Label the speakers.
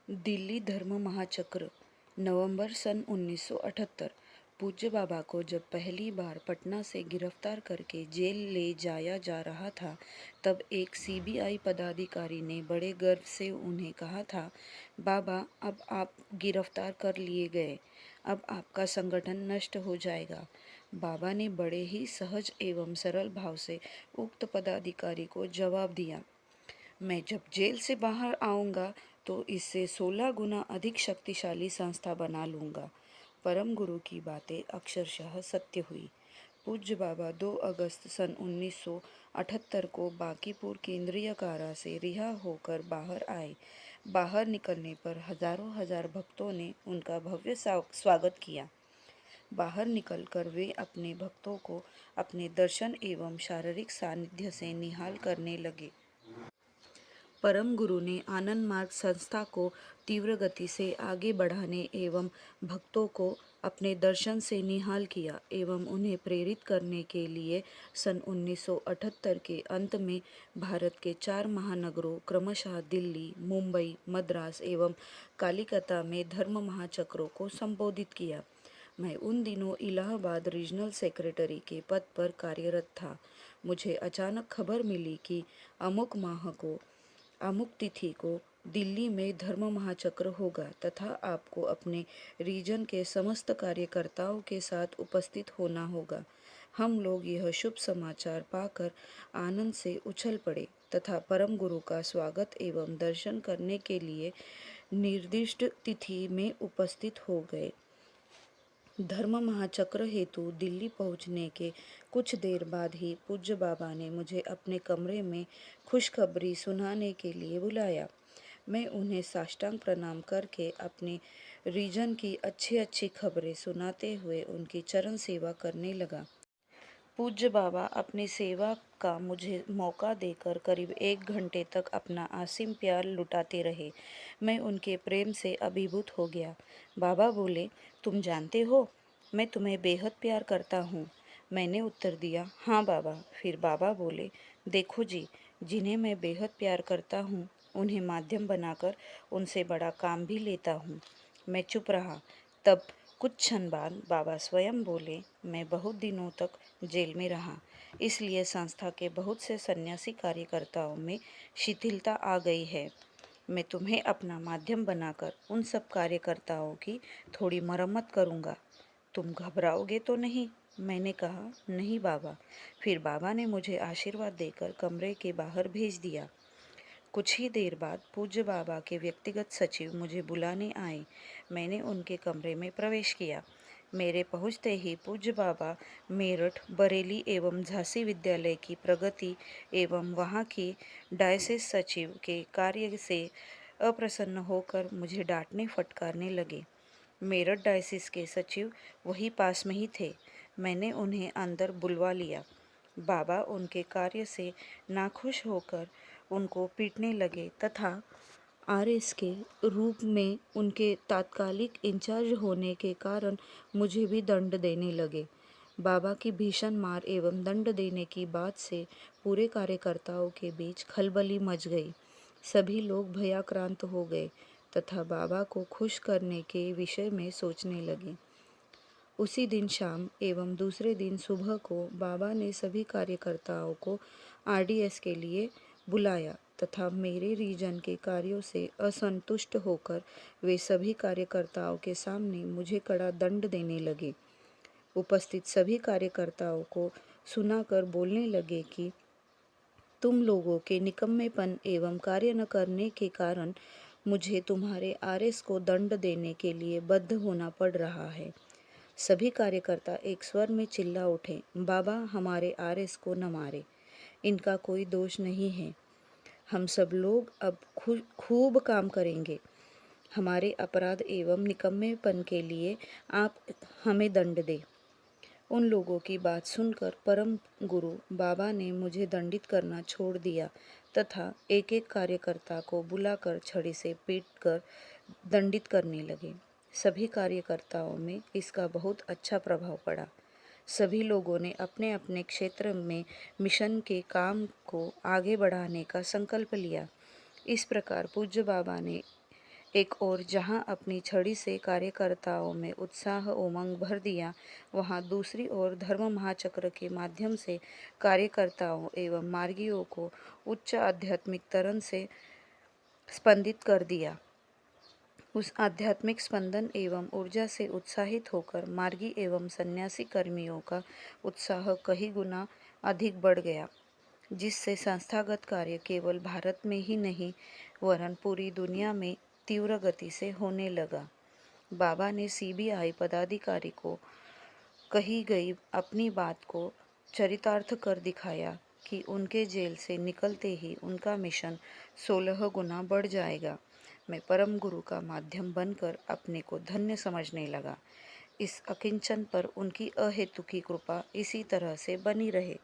Speaker 1: दिल्ली धर्म महाचक्र नवंबर सन 1978। पूज्य बाबा को जब पहली बार पटना से गिरफ्तार करके जेल ले जाया जा रहा था, तब एक सीबीआई पदाधिकारी ने बड़े गर्व से उन्हें कहा था, बाबा, अब आप गिरफ्तार कर लिए गए, अब आपका संगठन नष्ट हो जाएगा। बाबा ने बड़े ही सहज एवं सरल भाव से उक्त पदाधिकारी को जवाब दिया, मैं जब जेल से बाहर आऊँगा तो इससे 16 गुना अधिक शक्तिशाली संस्था बना लूँगा। परम गुरु की बातें अक्षरशः सत्य हुई। पूज्य बाबा 2 अगस्त सन 1978 को बांकीपुर केंद्रीय कारा से रिहा होकर बाहर आए। बाहर निकलने पर हजारों हजार भक्तों ने उनका भव्य स्वागत किया। बाहर निकलकर वे अपने भक्तों को अपने दर्शन एवं शारीरिक सानिध्य से निहाल करने लगे। परम गुरु ने आनंद मार्ग संस्था को तीव्र गति से आगे बढ़ाने एवं भक्तों को अपने दर्शन से निहाल किया एवं उन्हें प्रेरित करने के लिए सन 1978 के अंत में भारत के 4 महानगरों क्रमशः दिल्ली, मुंबई, मद्रास एवं कलकत्ता में धर्म महाचक्रों को संबोधित किया। मैं उन दिनों इलाहाबाद रीजनल सेक्रेटरी के पद पर कार्यरत था। मुझे अचानक खबर मिली कि अमुक तिथि को दिल्ली में धर्म महाचक्र होगा तथा आपको अपने रीजन के समस्त कार्यकर्ताओं के साथ उपस्थित होना होगा। हम लोग यह शुभ समाचार पाकर आनंद से उछल पड़े तथा परम गुरु का स्वागत एवं दर्शन करने के लिए निर्दिष्ट तिथि में उपस्थित हो गए। धर्म महाचक्र हेतु दिल्ली पहुंचने के कुछ देर बाद ही पूज्य बाबा ने मुझे अपने कमरे में खुशखबरी सुनाने के लिए बुलाया। मैं उन्हें साष्टांग प्रणाम करके अपने रीजन की अच्छी अच्छी खबरें सुनाते हुए उनकी चरण सेवा करने लगा। पूज्य बाबा अपनी सेवा का मुझे मौका देकर करीब 1 घंटे तक अपना असीम प्यार लुटाते रहे। मैं उनके प्रेम से अभिभूत हो गया। बाबा बोले, तुम जानते हो, मैं तुम्हें बेहद प्यार करता हूँ। मैंने उत्तर दिया, हाँ बाबा। फिर बाबा बोले, देखो जी, जिन्हें मैं बेहद प्यार करता हूँ उन्हें माध्यम बनाकर उनसे बड़ा काम भी लेता हूँ। मैं चुप रहा। तब कुछ क्षण बाद बाबा स्वयं बोले, मैं बहुत दिनों तक जेल में रहा, इसलिए संस्था के बहुत से सन्यासी कार्यकर्ताओं में शिथिलता आ गई है। मैं तुम्हें अपना माध्यम बनाकर उन सब कार्यकर्ताओं की थोड़ी मरम्मत करूँगा। तुम घबराओगे तो नहीं? मैंने कहा, नहीं बाबा। फिर बाबा ने मुझे आशीर्वाद देकर कमरे के बाहर भेज दिया। कुछ ही देर बाद पूज्य बाबा के व्यक्तिगत सचिव मुझे बुलाने आए। मैंने उनके कमरे में प्रवेश किया। मेरे पहुंचते ही पूज्य बाबा मेरठ, बरेली एवं झांसी विद्यालय की प्रगति एवं वहां की डायसिस सचिव के कार्य से अप्रसन्न होकर मुझे डांटने फटकारने लगे। मेरठ डायसिस के सचिव वही पास में ही थे। मैंने उन्हें अंदर बुलवा लिया। बाबा उनके कार्य से नाखुश होकर उनको पीटने लगे तथा आरएस के रूप में उनके तात्कालिक इंचार्ज होने के कारण मुझे भी दंड देने लगे। बाबा की भीषण मार एवं दंड देने की बात से पूरे कार्यकर्ताओं के बीच खलबली मच गई। सभी लोग भयाक्रांत हो गए तथा बाबा को खुश करने के विषय में सोचने लगे। उसी दिन शाम एवं दूसरे दिन सुबह को बाबा ने सभी कार्यकर्ताओं को आरडीएस के लिए बुलाया तथा मेरे रीजन के कार्यों से असंतुष्ट होकर वे सभी कार्यकर्ताओं के सामने मुझे कड़ा दंड देने लगे। उपस्थित सभी कार्यकर्ताओं को सुनाकर बोलने लगे कि तुम लोगों के निकम्मेपन एवं कार्य न करने के कारण मुझे तुम्हारे आरएस को दंड देने के लिए बद्ध होना पड़ रहा है। सभी कार्यकर्ता एक स्वर में चिल्ला उठे, बाबा हमारे आरएस को न मारे, इनका कोई दोष नहीं है। हम सब लोग अब खूब काम करेंगे। हमारे अपराध एवं निकम्मेपन के लिए आप हमें दंड दें। उन लोगों की बात सुनकर परम गुरु बाबा ने मुझे दंडित करना छोड़ दिया तथा एक एक कार्यकर्ता को बुलाकर छड़ी से पीटकर दंडित करने लगे। सभी कार्यकर्ताओं में इसका बहुत अच्छा प्रभाव पड़ा। सभी लोगों ने अपने अपने क्षेत्र में मिशन के काम को आगे बढ़ाने का संकल्प लिया। इस प्रकार पूज्य बाबा ने एक ओर जहां अपनी छड़ी से कार्यकर्ताओं में उत्साह उमंग भर दिया, वहां दूसरी ओर धर्म महाचक्र के माध्यम से कार्यकर्ताओं एवं मार्गियों को उच्च आध्यात्मिक तरंग से स्पंदित कर दिया। उस आध्यात्मिक स्पंदन एवं ऊर्जा से उत्साहित होकर मार्गी एवं सन्यासी कर्मियों का उत्साह कई गुना अधिक बढ़ गया, जिससे संस्थागत कार्य केवल भारत में ही नहीं वरन पूरी दुनिया में तीव्र गति से होने लगा। बाबा ने सीबीआई पदाधिकारी को कही गई अपनी बात को चरितार्थ कर दिखाया कि उनके जेल से निकलते ही उनका मिशन 16 गुना बढ़ जाएगा। मैं परम गुरु का माध्यम बनकर अपने को धन्य समझने लगा। इस अकिंचन पर उनकी अहेतुकी कृपा इसी तरह से बनी रहे।